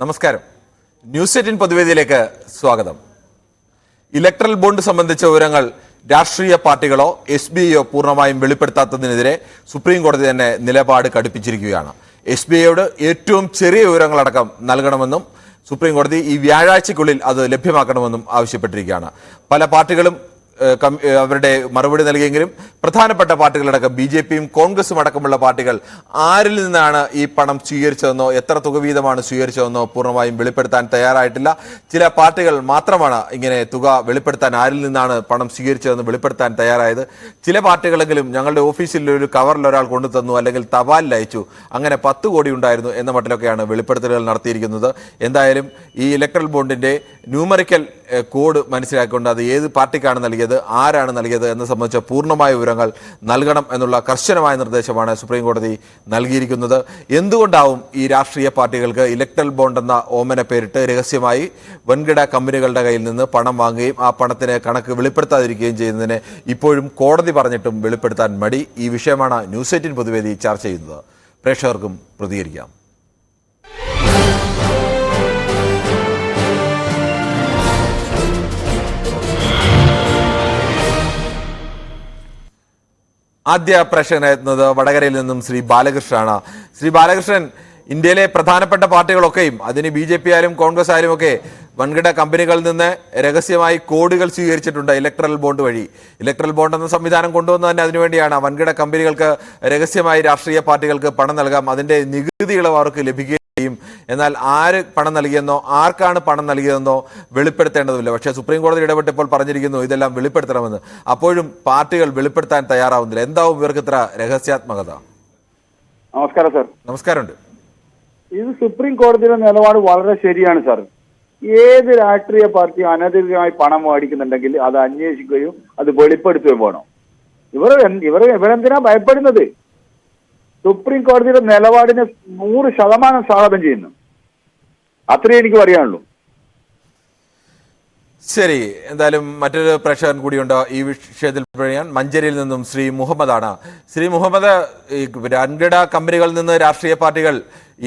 നമസ്കാരം. ന്യൂസ് 18 പൊതുവേദിയിലേക്ക് സ്വാഗതം. Electoral bond സംബന്ധിച്ച വിവരങ്ങൾ രാഷ്ട്രീയ പാർട്ടികളോ SBIയോ പൂർണ്ണമായും വെളിപ്പെടുത്താത്തതിനെതിരെ സുപ്രീം കോടതി തന്നെ നിലപാട് കടുപ്പിച്ചിരിക്കുകയാണ്. SBIയോട് ഏറ്റവും ചെറിയ വിവരങ്ങളടക്കം നൽകണമെന്നും സുപ്രീം കോടതി ഈ വ്യാഴാഴ്ചയ്ക്കുള്ളിൽ അത് ലഭ്യമാക്കണമെന്നും ആവശ്യപ്പെട്ടിരിക്കുകയാണ്. പല പാർട്ടികളും അവരുടെ മറുപടി നൽകിയെങ്കിലും പ്രധാനപ്പെട്ട പാർട്ടികളടക്കം BJPയും കോൺഗ്രസും അടക്കമുള്ള പാർട്ടികൾ ആരിൽ നിന്നാണ് ഈ പണം സ്വീകരിച്ചതെന്നോ എത്ര തുക വീതമാണ് സ്വീകരിച്ചതെന്നോ പൂർണ്ണമായും വെളിപ്പെടുത്താൻ തയ്യാറായിട്ടില്ല. ചില പാർട്ടികൾ മാത്രമാണ് ഇങ്ങനെ തുക വെളിപ്പെടുത്താൻ, ആരിൽ നിന്നാണ് പണം സ്വീകരിച്ചതെന്ന് വെളിപ്പെടുത്താൻ തയ്യാറായത്. ചില പാർട്ടികളെങ്കിലും ഞങ്ങളുടെ ഓഫീസിൽ ഒരു കവറിൽ ഒരാൾ കൊണ്ടു തന്നു, അല്ലെങ്കിൽ തപാലിൽ അയച്ചു, അങ്ങനെ 10 കോടി ഉണ്ടായിരുന്നു എന്ന മട്ടിലൊക്കെയാണ് വെളിപ്പെടുത്തലുകൾ നടത്തിയിരിക്കുന്നത്. എന്തായാലും ഈ ഇലക്ട്രൽ ബോണ്ടിന്റെ ന്യൂമറിക്കൽ കോഡ് മനസ്സിലാക്കിക്കൊണ്ട് അത് ഏത് പാർട്ടിക്കാണ് നൽകിയത്, ആരാണ് നൽകിയത് എന്ന് സംബന്ധിച്ച പൂർണ്ണമായ വിവരങ്ങൾ നൽകണം എന്നുള്ള കർശനമായ നിർദ്ദേശമാണ് സുപ്രീം കോടതി നൽകിയിരിക്കുന്നത്. എന്തുകൊണ്ടാവും ഈ രാഷ്ട്രീയ പാർട്ടികൾക്ക് ഇലക്ട്രൽ ബോണ്ട് എന്ന ഓമന പേരിട്ട് രഹസ്യമായി വൻകിട കമ്പനികളുടെ കയ്യിൽ നിന്ന് പണം വാങ്ങുകയും ആ പണത്തിന് കണക്ക് വെളിപ്പെടുത്താതിരിക്കുകയും ചെയ്യുന്നതിന് ഇപ്പോഴും കോടതി പറഞ്ഞിട്ടും വെളിപ്പെടുത്താൻ മടി? ഈ വിഷയമാണ് ന്യൂസ് 18 പൊതുവേദി ചർച്ച ചെയ്യുന്നത്. പ്രേക്ഷകർക്കും പ്രതികരിക്കാം. ആദ്യ പ്രേക്ഷകനെത്തുന്നത് വടകരയിൽ നിന്നും ശ്രീ ബാലകൃഷ്ണനാണ്. ശ്രീ ബാലകൃഷ്ണൻ, ഇന്ത്യയിലെ പ്രധാനപ്പെട്ട പാർട്ടികളൊക്കെയും അതിന് BJP ആയാലും കോൺഗ്രസ് ആയാലും ഒക്കെ വൻകിട കമ്പനികളിൽ നിന്ന് രഹസ്യമായി കോടികൾ സ്വീകരിച്ചിട്ടുണ്ട് ഇലക്ട്രൽ ബോണ്ട് വഴി. ഇലക്ട്രൽ ബോണ്ട് എന്ന സംവിധാനം കൊണ്ടുവന്നത് തന്നെ അതിനുവേണ്ടിയാണ്. വൻകിട കമ്പനികൾക്ക് രഹസ്യമായി രാഷ്ട്രീയ പാർട്ടികൾക്ക് പണം നൽകാം, അതിന്റെ നികുതി ഇളവ് അവർക്ക് ലഭിക്കുകയും. എന്നാൽ ആര് പണം നൽകിയെന്നോ ആർക്കാണ് പണം നൽകിയതെന്നോ വെളിപ്പെടുത്തേണ്ടതില്ല. പക്ഷേ സുപ്രീം കോടതി ഇടപെട്ടപ്പോൾ പറഞ്ഞിരിക്കുന്നു ഇതെല്ലാം വെളിപ്പെടുത്തണമെന്ന്. അപ്പോഴും പാർട്ടികൾ വെളിപ്പെടുത്താൻ തയ്യാറാവുന്നില്ല. എന്താവും ഇവർക്ക് ഇത്ര രഹസ്യാത്മകത? നമസ്കാരം സാർ. നമസ്കാരമുണ്ട്. ഇത് സുപ്രീം കോടതിയുടെ നിലപാട് വളരെ ശരിയാണ് സാർ. ഏത് രാഷ്ട്രീയ പാർട്ടി അനധികൃതമായി പണം മേടിക്കുന്നുണ്ടെങ്കിൽ അത് അന്വേഷിക്കുകയും അത് വെളിപ്പെടുത്തുകയും വേണം. ഇവരെന്തിനാ ഭയപ്പെടുന്നത്? സുപ്രീം കോടതിയുടെ നിലപാടിനെ 100% സ്വാഗതം ചെയ്യുന്നു. അത്രേ എനിക്ക് പറയാനുള്ളൂ. ശരി, എന്തായാലും മറ്റൊരു പ്രേക്ഷകൻ കൂടിയുണ്ട് ഈ വിഷയത്തിൽ പറയാൻ. മഞ്ചേരിയിൽ നിന്നും ശ്രീ മുഹമ്മദാണ്. ശ്രീ മുഹമ്മദ്, ഈ വൻകിട കമ്പനികളിൽ നിന്ന് രാഷ്ട്രീയ പാർട്ടികൾ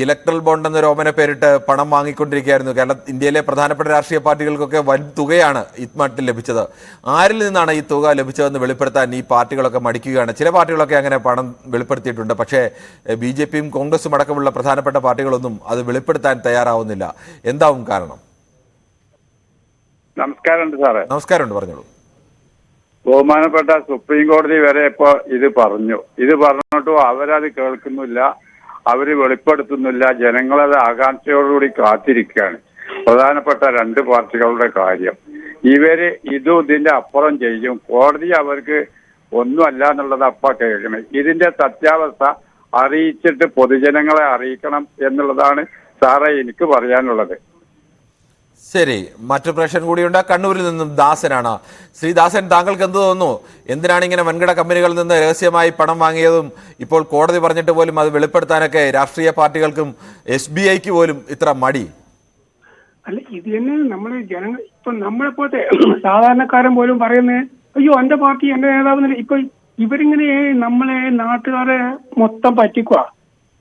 ഇലക്ട്രൽ ബോണ്ട് എന്നൊരു ഓമന പേരിട്ട് പണം വാങ്ങിക്കൊണ്ടിരിക്കുകയായിരുന്നു. ഇന്ത്യയിലെ പ്രധാനപ്പെട്ട രാഷ്ട്രീയ പാർട്ടികൾക്കൊക്കെ വൻ തുകയാണ് ഇത്മാട്ടിൽ ലഭിച്ചത്. ആരിൽ നിന്നാണ് ഈ തുക ലഭിച്ചതെന്ന് വെളിപ്പെടുത്താൻ ഈ പാർട്ടികളൊക്കെ മടിക്കുകയാണ്. ചില പാർട്ടികളൊക്കെ അങ്ങനെ പണം വെളിപ്പെടുത്തിയിട്ടുണ്ട്. പക്ഷേ BJPയും കോൺഗ്രസും അടക്കമുള്ള പ്രധാനപ്പെട്ട പാർട്ടികളൊന്നും അത് വെളിപ്പെടുത്താൻ തയ്യാറാവുന്നില്ല. എന്താവും കാരണം? നമസ്കാരമുണ്ട് സാറേ. നമസ്കാരമുണ്ട്, പറഞ്ഞോളൂ. ബഹുമാനപ്പെട്ട സുപ്രീം കോടതി വരെ ഇപ്പൊ ഇത് പറഞ്ഞിട്ടും അവരത് കേൾക്കുന്നില്ല, അവര് വെളിപ്പെടുത്തുന്നില്ല. ജനങ്ങളത് ആകാംക്ഷയോടുകൂടി കാത്തിരിക്കുകയാണ്. പ്രധാനപ്പെട്ട 2 പാർട്ടികളുടെ കാര്യം ഇതിന്റെ അപ്പുറം ചെയ്യും. കോടതി അവർക്ക് ഒന്നുമല്ല എന്നുള്ളത് കേൾക്കണം. ഇതിന്റെ സത്യാവസ്ഥ അറിയിച്ചിട്ട് പൊതുജനങ്ങളെ അറിയിക്കണം എന്നുള്ളതാണ് സാറേ എനിക്ക് പറയാനുള്ളത്. ശരി, മറ്റു പ്രേക്ഷകൻ കൂടിയുണ്ട്. കണ്ണൂരിൽ നിന്നും ദാസനാണ്. ശ്രീ ദാസൻ, താങ്കൾക്ക് എന്ത് തോന്നുന്നു? എന്തിനാണ് ഇങ്ങനെ വൻകിട കമ്പനികളിൽ നിന്ന് രഹസ്യമായി പണം വാങ്ങിയതും ഇപ്പോൾ കോടതി പറഞ്ഞിട്ട് പോലും അത് വെളിപ്പെടുത്താനൊക്കെ രാഷ്ട്രീയ പാർട്ടികൾക്കും SBIക്ക് പോലും ഇത്ര മടി? അല്ല, ഇത് തന്നെ നമ്മള് ജനങ്ങൾ ഇപ്പൊ നമ്മളെ പോലത്തെ സാധാരണക്കാരൻ പോലും പറയുന്നത് അയ്യോ എന്റെ പാർട്ടി എന്റെ നേതാവ്. ഇപ്പൊ ഇവരിങ്ങനെ നമ്മളെ നാട്ടുകാരെ മൊത്തം പറ്റിക്കുക.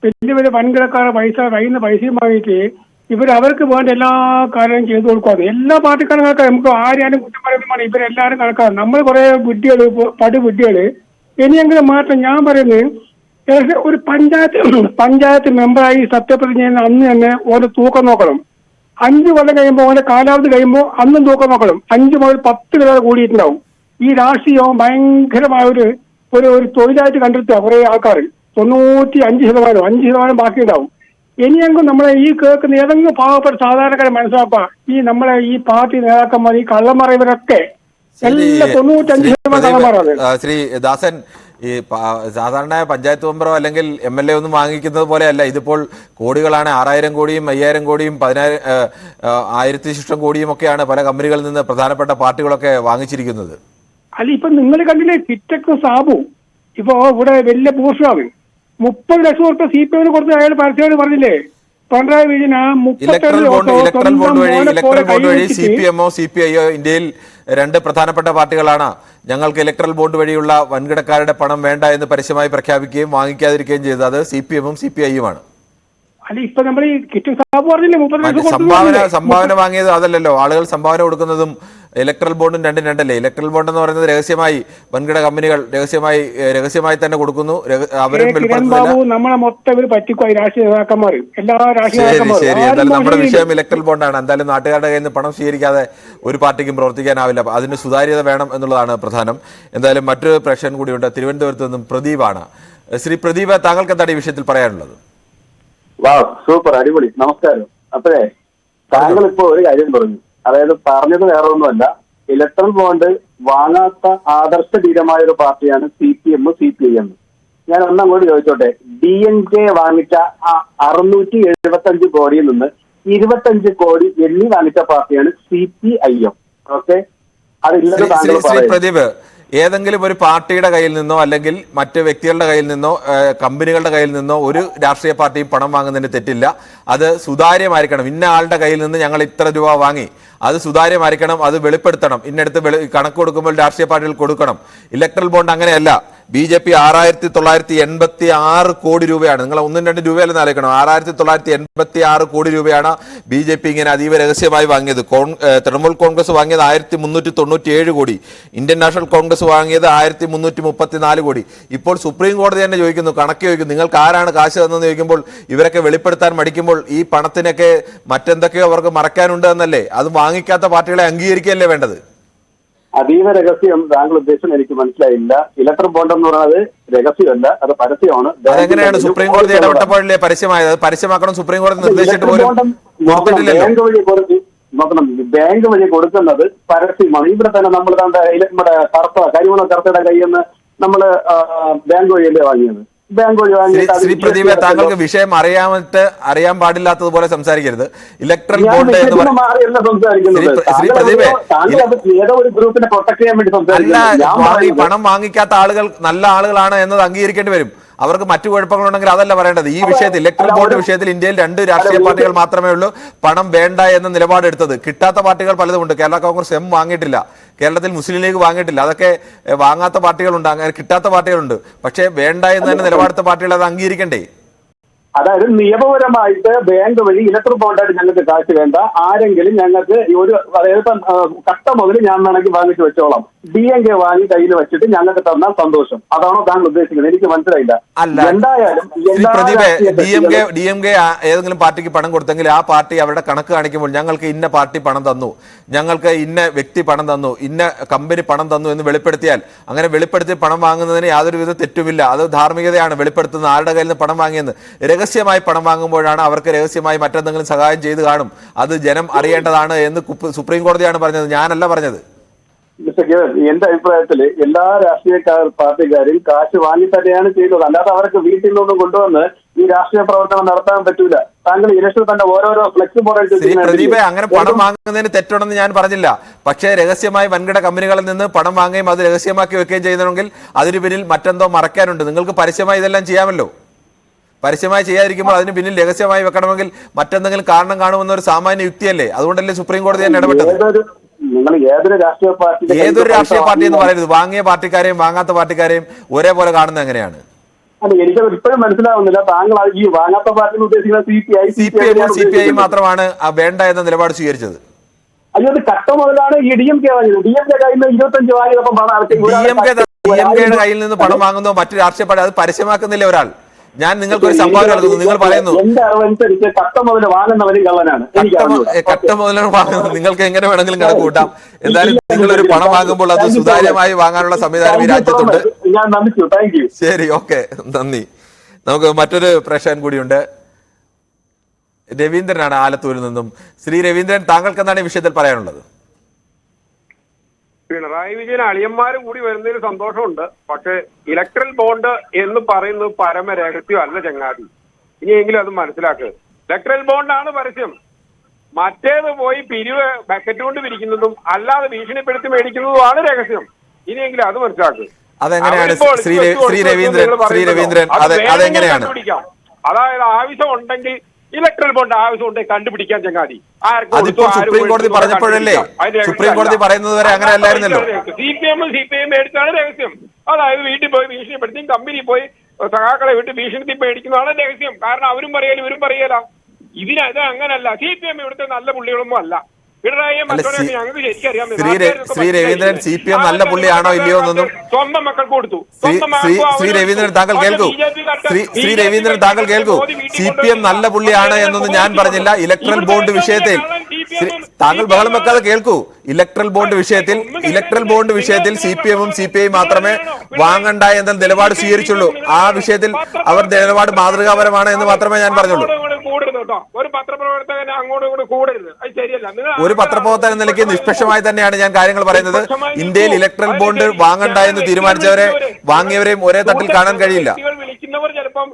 വലിയ വലിയ വൻകിടക്കാരെ കയ്യിൽ നിന്ന് പൈസയും വാങ്ങിയിട്ട് അവർക്ക് വേണ്ട എല്ലാ കാര്യവും ചെയ്തു കൊടുക്കുക. എല്ലാ പാർട്ടിക്കാരും കണക്കാണ്. നമുക്ക് ആരെയാലും കുറ്റം പറയുന്നതാണ്. ഇവരെല്ലാരും കണക്കാണ്. നമ്മൾ കുറെ പടുബുദ്ധികള് ഇനിയെങ്കിലും മാറ്റം. ഞാൻ പറയുന്നത് ഒരു പഞ്ചായത്ത് മെമ്പറായി സത്യപ്രതിജ്ഞ ചെയ്യുന്ന അന്ന് തന്നെ ഓരോ തൂക്കം നോക്കണം. 5 കൊല്ലം കഴിയുമ്പോൾ ഓരോ കാലാവധി കഴിയുമ്പോൾ അന്നും തൂക്കം നോക്കണം. 5 മുതൽ 10 വരെ കൂടിയിട്ടുണ്ടാവും. ഈ രാഷ്ട്രീയവും ഭയങ്കരമായ ഒരു തൊഴിലായിട്ട് കണ്ടെത്തുക കുറെ ആൾക്കാർ. 95%, 5% ബാക്കി ഉണ്ടാവും. ഇനിയെങ്കിലും നമ്മളെ ഈ കേൾക്കുന്ന ഏതെങ്കിലും പാവപ്പെട്ട സാധാരണക്കാരെ മനസ്സിലാക്കുക. നമ്മളെ ഈ പാർട്ടി നേതാക്കന്മാർ ഈ കള്ളന്മാരവരൊക്കെ എല്ലാം 95% കള്ളന്മാരാണ്. ശ്രീ ദാസൻ, ഈ സാധാരണ പഞ്ചായത്ത് മെമ്പറോ അല്ലെങ്കിൽ MLA ഒന്നും വാങ്ങിക്കുന്നത് പോലെയല്ല. ഇതിപ്പോൾ കോടികളാണ്. 6000 കോടിയും 5000 കോടിയും 1000 കോടിയും ഒക്കെയാണ് പല കമ്പനികളിൽ നിന്ന് പ്രധാനപ്പെട്ട പാർട്ടികളൊക്കെ വാങ്ങിച്ചിരിക്കുന്നത്. അല്ല, ഇപ്പൊ നിങ്ങൾ കണ്ടില്ലേ ടിറ്റക്കും സാബു ഇപ്പൊ ഇവിടെ വലിയ പൂർഷാവ് 30 ലക്ഷം റുപ്യ CPM കൊടുത്ത് അയാൾ പരസ്യമായിട്ട് പറഞ്ഞില്ലേ? പിണറായി വിജയൻ ഇലക്ട്രൽ ബോണ്ട് വഴി CPMO CPIയോ ഇന്ത്യയിൽ 2 പ്രധാനപ്പെട്ട പാർട്ടികളാണ് ഞങ്ങൾക്ക് ഇലക്ട്രൽ ബോണ്ട് വഴിയുള്ള വൻകിടക്കാരുടെ പണം വേണ്ട എന്ന് പരസ്യമായി പ്രഖ്യാപിക്കുകയും വാങ്ങിക്കാതിരിക്കുകയും ചെയ്തത് CPM ഉം CPI യുമാണ്. അല്ല ഇപ്പൊ നമ്മൾ ഈ കിറ്റും സാബ് പറഞ്ഞില്ലേ 30 ലക്ഷം സംഭാവന വാങ്ങിയത് അതല്ലല്ലോ. ആളുകൾ സംഭാവന കൊടുക്കുന്നതും ഇലക്ട്രൽ ബോണ്ടും രണ്ടും രണ്ടല്ലേ. ഇലക്ട്രൽ ബോണ്ട് എന്ന് പറയുന്നത് രഹസ്യമായി വൻകിട കമ്പനികൾ രഹസ്യമായി തന്നെ കൊടുക്കുന്നു. അവരും ബാബു നമ്മളെ മൊത്തം ഇവർ പറ്റിക്കുവായി രാഷ്ട്രീയ നേതാക്കന്മാർ എല്ലാ ശരി. എന്തായാലും നമ്മുടെ വിഷയം ഇലക്ട്രൽ ബോണ്ടാണ്. എന്തായാലും നാട്ടുകാരുടെ കയ്യിൽ നിന്ന് പണം സ്വീകരിക്കാതെ ഒരു പാർട്ടിക്കും പ്രവർത്തിക്കാനാവില്ല. അതിന് സുതാര്യത വേണം എന്നുള്ളതാണ് പ്രധാനം. എന്തായാലും മറ്റൊരു പ്രേക്ഷകൻ കൂടിയുണ്ട്. തിരുവനന്തപുരത്ത് നിന്നും പ്രദീപാണ്. ശ്രീ പ്രദീപ്, താങ്കൾക്ക് എന്താണ് ഈ വിഷയത്തിൽ പറയാനുള്ളത്? സൂപ്പർ, അടിപൊളി, നമസ്കാരം. അപ്പോഴേ താങ്കൾ ഇപ്പോ ഒരു കാര്യം പറഞ്ഞു, അതായത് പറഞ്ഞത് വേറെ ഒന്നുമല്ല, ഇലക്ട്രൽ ബോണ്ട് വാങ്ങാത്ത ആദർശധീരമായ ഒരു പാർട്ടിയാണ് CPM CPIM. ഞാൻ ഒന്നങ്ങോട്ട് ചോദിച്ചോട്ടെ, DMK വാങ്ങിച്ച 675 കോടിയിൽ നിന്ന് 25 കോടി എണ്ണി വാങ്ങിച്ച പാർട്ടിയാണ് CPIM. ഓക്കെ, അതില്ലത് താങ്കൾ ശ്രീ പ്രദീപ്, ഏതെങ്കിലും ഒരു പാർട്ടിയുടെ കയ്യിൽ നിന്നോ അല്ലെങ്കിൽ മറ്റ് വ്യക്തികളുടെ കയ്യിൽ നിന്നോ കമ്പനികളുടെ കയ്യിൽ നിന്നോ ഒരു രാഷ്ട്രീയ പാർട്ടിയും പണം വാങ്ങുന്നതിന് തെറ്റില്ല. അത് സുതാര്യമായിരിക്കണം. ഇന്ന ആളുടെ കയ്യിൽ നിന്ന് ഞങ്ങൾ ഇത്ര രൂപ വാങ്ങി, അത് സുതാര്യമായിരിക്കണം, അത് വെളിപ്പെടുത്തണം. ഇന്നടുത്ത് കണക്ക് കൊടുക്കുമ്പോൾ രാഷ്ട്രീയ പാർട്ടികൾ കൊടുക്കണം. ഇലക്ട്രൽ ബോണ്ട് അങ്ങനെയല്ല. BJP 6986 കോടി രൂപയാണ്. നിങ്ങൾ 1-2 രൂപയല്ലെന്ന് ആലോചിക്കണം. 6986 കോടി രൂപയാണ് BJP ഇങ്ങനെ അതീവ രഹസ്യമായി വാങ്ങിയത്. തൃണമൂൽ കോൺഗ്രസ് വാങ്ങിയത് 1397 കോടി, ഇന്ത്യൻ നാഷണൽ കോൺഗ്രസ് വാങ്ങിയത് 1334 കോടി. ഇപ്പോൾ സുപ്രീം കോടതി തന്നെ ചോദിക്കുന്നു, കണക്ക് ചോദിക്കുന്നു, നിങ്ങൾക്ക് ആരാണ് കാശ് തന്നെന്ന് ചോദിക്കുമ്പോൾ ഇവരൊക്കെ വെളിപ്പെടുത്താൻ മടിക്കുമ്പോൾ ഈ പണത്തിനൊക്കെ മറ്റെന്തൊക്കെയോ അവർക്ക് മറക്കാനുണ്ട് എന്നല്ലേ? അത് വാങ്ങിക്കാത്ത പാർട്ടികളെ അംഗീകരിക്കുകയല്ലേ വേണ്ടത്? അതീവ രഹസ്യം താങ്കൾ ഉദ്ദേശം എനിക്ക് മനസ്സിലായില്ല. ഇലക്ട്രൽ ബോണ്ട് എന്ന് പറയുന്നത് രഹസ്യമല്ല, അത് പരസ്യമാണ്. അതെങ്ങനെയാണ് സുപ്രീം കോടതി ഇടപെട്ടപ്പോഴല്ലേ പരസ്യമായത്? പരസ്യമാക്കണം സുപ്രീം കോടതി നിർദ്ദേശിച്ചിട്ട് പോലും ബാങ്ക് വഴി കൊടുക്കുന്നത് പരസ്യമാണ്. ഇവിടെ തന്നെ നമ്മൾ നമ്മുടെ കരിമണ കർത്തയുടെ കയ്യിൽ നിന്ന് നമ്മൾ ബാങ്ക് വഴിയല്ലേ വാങ്ങിയത്. ബാങ്ക് വഴി വാങ്ങിയിട്ട് ശ്രീ പ്രദീപ്, താങ്കൾക്ക് വിഷയം അറിയാൻ പാടില്ലാത്തതുപോലെ സംസാരിക്കരുത്. ഇലക്ട്രൽ ബോണ്ട് എന്ന് ഏതോ ഒരു ഗ്രൂപ്പിനെ പ്രൊട്ടക്ട് ചെയ്യാൻ വേണ്ടി സംസാരിക്കുന്നത്. പണം വാങ്ങിക്കാത്ത ആളുകൾ നല്ല ആളുകളാണ് എന്നത് അംഗീകരിക്കേണ്ടി വരും. അവർക്ക് മറ്റു കുഴപ്പങ്ങളുണ്ടെങ്കിൽ അതല്ല പറയേണ്ടത്. ഈ വിഷയത്തിൽ ഇലക്ട്രൽ ബോണ്ട് വിഷയത്തിൽ ഇന്ത്യയിൽ 2 രാഷ്ട്രീയ പാർട്ടികൾ മാത്രമേ ഉള്ളൂ പണം വേണ്ട എന്ന നിലപാടെടുത്തത്. കിട്ടാത്ത പാർട്ടികൾ പലതുമുണ്ട്. കേരള കോൺഗ്രസ് M വാങ്ങിയിട്ടില്ല, കേരളത്തിൽ മുസ്ലിം ലീഗ് വാങ്ങിയിട്ടില്ല. അതൊക്കെ വാങ്ങാത്ത പാർട്ടികളുണ്ട്, അങ്ങനെ കിട്ടാത്ത പാർട്ടികളുണ്ട്. പക്ഷേ വേണ്ട എന്ന് തന്നെ നിലപാടെടുത്ത പാർട്ടികൾ അത് അംഗീകരിക്കണ്ടേ? അതായത് നിയമപരമായിട്ട് ബാങ്ക് വഴി ഇലക്ട്രൽ ബോണ്ടായിട്ട് ഞങ്ങൾക്ക് കാശ് വേണ്ട, ആരെങ്കിലും ഞങ്ങൾക്ക് ഒരു അതായത് കട്ട മുതൽ ഞാൻ വേണമെങ്കിൽ വാങ്ങിച്ച് വെച്ചോളാം, DMK വാങ്ങി കയ്യിൽ വെച്ചിട്ട് ഞങ്ങൾക്ക് തന്നാൽ സന്തോഷം. അതാണോ താങ്കൾ ഉദ്ദേശിക്കുന്നത്? എനിക്ക് മനസ്സിലായില്ല. എന്തായാലും DMK ഏതെങ്കിലും പാർട്ടിക്ക് പണം കൊടുത്തെങ്കിൽ ആ പാർട്ടി അവരുടെ കണക്ക് കാണിക്കുമ്പോൾ ഞങ്ങൾക്ക് ഇന്ന പാർട്ടി പണം തന്നു, ഞങ്ങൾക്ക് ഇന്ന വ്യക്തി പണം തന്നു, ഇന്ന കമ്പനി പണം തന്നു എന്ന് വെളിപ്പെടുത്തിയാൽ, അങ്ങനെ വെളിപ്പെടുത്തി പണം വാങ്ങുന്നതിന് യാതൊരുവിധ തെറ്റുമില്ല. അത് ധാർമ്മികതയാണ്. വെളിപ്പെടുത്തുന്ന ആരുടെ കയ്യിൽ നിന്ന് പണം വാങ്ങിയെന്ന്. രഹസ്യമായി പണം വാങ്ങുമ്പോഴാണ് അവർക്ക് രഹസ്യമായി മറ്റെന്തെങ്കിലും സഹായം ചെയ്ത് കാണും, അത് ജനം അറിയേണ്ടതാണ് എന്ന് സുപ്രീം കോടതിയാണ് പറഞ്ഞത്, ഞാനല്ല പറഞ്ഞത്. എന്റെ അഭിപ്രായത്തില് എല്ലാ രാഷ്ട്രീയ പാർട്ടിക്കാരും കാശ് വാങ്ങി തന്നെയാണ് ചെയ്തത്. അല്ലാതെ അവർക്ക് വീട്ടിൽ നിന്നൊന്നും കൊണ്ടുവന്ന് ഈ രാഷ്ട്രീയ പ്രവർത്തനം നടത്താൻ പറ്റൂല. താങ്കൾ ഇലക്ഷൻ തന്നെ ഓരോരോ ഫ്ലെക്സ് പ്രദീപ്, അങ്ങനെ പണം വാങ്ങുന്നതിന് തെറ്റുണ്ടെന്ന് ഞാൻ പറഞ്ഞില്ല. പക്ഷേ രഹസ്യമായി വൻകിട കമ്പനികളിൽ നിന്ന് പണം വാങ്ങുകയും അത് രഹസ്യമാക്കി വെക്കുകയും ചെയ്യുന്നുണ്ടെങ്കിൽ അതിന് പിന്നിൽ മറ്റെന്തോ മറക്കാനുണ്ട്. നിങ്ങൾക്ക് പരസ്യമായി ഇതെല്ലാം ചെയ്യാമല്ലോ. പരസ്യമായി ചെയ്യാതിരിക്കുമ്പോൾ അതിന് പിന്നിൽ രഹസ്യമായി വെക്കണമെങ്കിൽ മറ്റെന്തെങ്കിലും കാരണം കാണുമെന്നൊരു സാമാന്യ യുക്തിയല്ലേ? അതുകൊണ്ടല്ലേ സുപ്രീം കോടതി തന്നെ ഇടപെട്ടത്. ഏതൊരു രാഷ്ട്രീയ പാർട്ടി എന്ന് പറയരുത്. വാങ്ങിയ പാർട്ടിക്കാരെയും വാങ്ങാത്ത പാർട്ടിക്കാരെയും ഒരേപോലെ കാണുന്നത് എങ്ങനെയാണ്? അല്ല, എനിക്ക് ഇപ്പോഴും മനസ്സിലാവുന്നില്ല. താങ്കൾ ഈ വാങ്ങാത്ത പാർട്ടി ഉദ്ദേശിക്കുന്ന CPI മാത്രമാണ് വേണ്ട എന്ന നിലപാട് സ്വീകരിച്ചത്. അയ്യോ, അത് കട്ട മുതലാണ് ഈ DMK വാങ്ങിയത്. DMK കയ്യിൽ നിന്ന് 25 വാങ്ങിയപ്പം DMKയുടെ കയ്യിൽ നിന്ന് പണം വാങ്ങുന്നോ മറ്റു രാഷ്ട്രീയ പാർട്ടി അത് പരസ്യമാക്കുന്നില്ല ഒരാൾ. ഞാൻ നിങ്ങൾക്ക് ഒരു സംഭാവന നൽകുന്നു, നിങ്ങൾ പറയുന്നു കട്ട മുതൽ വാങ്ങുന്നവരും കള്ളനാണ്. കട്ട മുതലാണ് വാങ്ങുന്നത്. നിങ്ങൾക്ക് എങ്ങനെ വേണമെങ്കിലും കണക്ക് കൂട്ടാം. എന്തായാലും നിങ്ങളൊരു പണം വാങ്ങുമ്പോൾ അത് സുതാര്യമായി വാങ്ങാനുള്ള സംവിധാനം ഈ രാജ്യത്തുണ്ട്. ശരി, ഓക്കെ, നന്ദി. നമുക്ക് മറ്റൊരു പ്രേക്ഷകൻ കൂടിയുണ്ട്. രവീന്ദ്രനാണ് ആലത്തൂരിൽ നിന്നും. ശ്രീ രവീന്ദ്രൻ, താങ്കൾക്ക് എന്താണ് ഈ വിഷയത്തിൽ പറയാനുള്ളത്? പിണറായി വിജയൻ അളിയന്മാര് കൂടി വരുന്നതിൽ സന്തോഷമുണ്ട്. പക്ഷെ ഇലക്ട്രൽ ബോണ്ട് എന്ന് പറയുന്നത് പരമരഹസ്യമല്ല ചങ്ങാതി. ഇനിയെങ്കിലും അത് മനസ്സിലാക്കുക. ഇലക്ട്രൽ ബോണ്ടാണ് പരസ്യം. മറ്റേത് പോയി പിരിവ് ബക്കറ്റ് കൊണ്ട് പിരിക്കുന്നതും അല്ലാതെ ഭീഷണിപ്പെടുത്തി മേടിക്കുന്നതുമാണ് രഹസ്യം. ഇനിയെങ്കിലും അത് മനസ്സിലാക്കുക. അതെങ്ങനെയാണ് ശ്രീ രവീന്ദ്രൻ അതെങ്ങനെയാണ്? അതായത് ആവശ്യം ഉണ്ടെങ്കിൽ ഇലക്ട്രൽ ബോണ്ട് ആവശ്യമുണ്ടെങ്കിൽ കണ്ടുപിടിക്കാൻ ചങ്ങാതി. അതിപ്പോ സുപ്രീം കോടതി പറഞ്ഞപ്പോഴല്ലേ? സുപ്രീം കോടതി പറയുന്നത് വരെ അങ്ങനെ അല്ലായിരുന്നല്ലോ. CPM മേടിച്ചാണ് രഹസ്യം. അതായത് വീട്ടിൽ പോയി ഭീഷണിപ്പെടുത്തി കമ്പനി പോയി സഖാക്കളെ വിട്ട് ഭീഷണിത്തിൽ പേടിക്കുന്നതാണ് രഹസ്യം. കാരണം അവരും പറയല ഇവരും പറയല. ഇതിനത് അങ്ങനല്ല. CPM ഇവിടുത്തെ നല്ല പുള്ളികളൊന്നും അല്ല. പിണറായിയെ മറ്റൊരാൾക്ക് ഞങ്ങൾക്ക് ശരിക്കറിയാം. ശ്രീ രവീന്ദ്രൻ CPM നല്ല പുള്ളിയാണോ ഇല്ലയോ എന്നൊന്നും സ്വന്തം മക്കൾക്ക് കൊടുത്തു. ശ്രീ രവീന്ദ്രൻ താങ്കൾ കേൾക്കൂ. ശ്രീ രവീന്ദ്രൻ താങ്കൾ കേൾക്കൂ. CPM നല്ല പുള്ളിയാണ് എന്നൊന്നും ഞാൻ പറഞ്ഞില്ല. ഇലക്ട്രൽ ബോണ്ട് വിഷയത്തിൽ താങ്കൾ ബഹളം വെക്കാതെ കേൾക്കൂ. ഇലക്ട്രൽ ബോണ്ട് വിഷയത്തിൽ CPM-ഉം CPI മാത്രമേ വാങ്ങണ്ട എന്ന നിലപാട് സ്വീകരിച്ചുള്ളൂ. ആ വിഷയത്തിൽ അവർ നിലപാട് മാതൃകാപരമാണ് എന്ന് മാത്രമേ ഞാൻ പറഞ്ഞുള്ളൂ. ഒരു പത്രപ്രവർത്തകൻ അങ്ങോട്ടും ഇങ്ങോട്ടും കൂടരുത്. അത് ശരിയല്ല. ഒരു പത്രപ്രവർത്തകൻ എന്ന നിലയ്ക്ക് നിഷ്പക്ഷമായി തന്നെയാണ് ഞാൻ കാര്യങ്ങൾ പറയുന്നത്. ഇന്ത്യയിൽ ഇലക്ട്രൽ ബോണ്ട് വാങ്ങണ്ട എന്ന് തീരുമാനിച്ചവരെ വാങ്ങിയവരെയും ഒരേ തട്ടിൽ കാണാൻ കഴിയില്ല. വിളിക്കുന്നവർ ചിലപ്പം